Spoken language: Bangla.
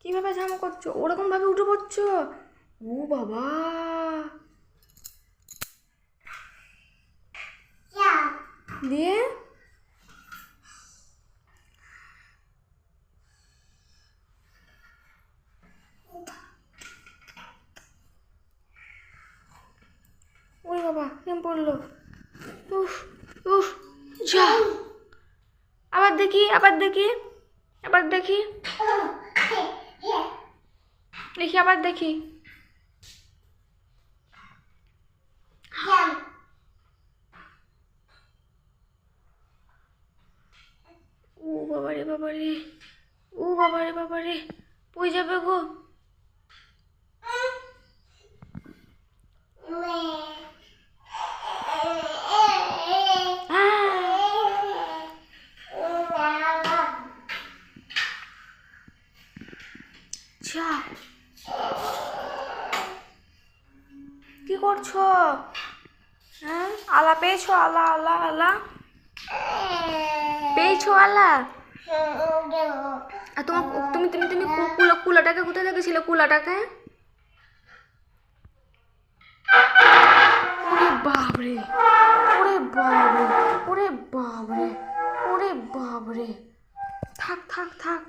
কিভাবে ঝামা করছো? ওরকম ভাবে উঠে পড়ছো? ও বাবা, দিয়ে ওরে বাবা কেমন পড়লো? উফ উফ, যা। আবার দেখি, আবার দেখি, আবার দেখি, দেখি, আবার দেখি। ও বাবারে বাবারে, ও বাবারে বাবারে, পড়ে যাবে গো। যা, কি করছো? হ্যাঁ, আলা পেয়েছো? আলা আলা আলা পেয়েছো? আলা? আর তোমার তুমি তুমি তুমি কুলাটাকে কোথায় দেখেছিলে? কুলাটাকে? ওরে বাবরে, ওরে বাবরে, ওরে বাবরে, ওরে বাবরে, থাক থাক থাক।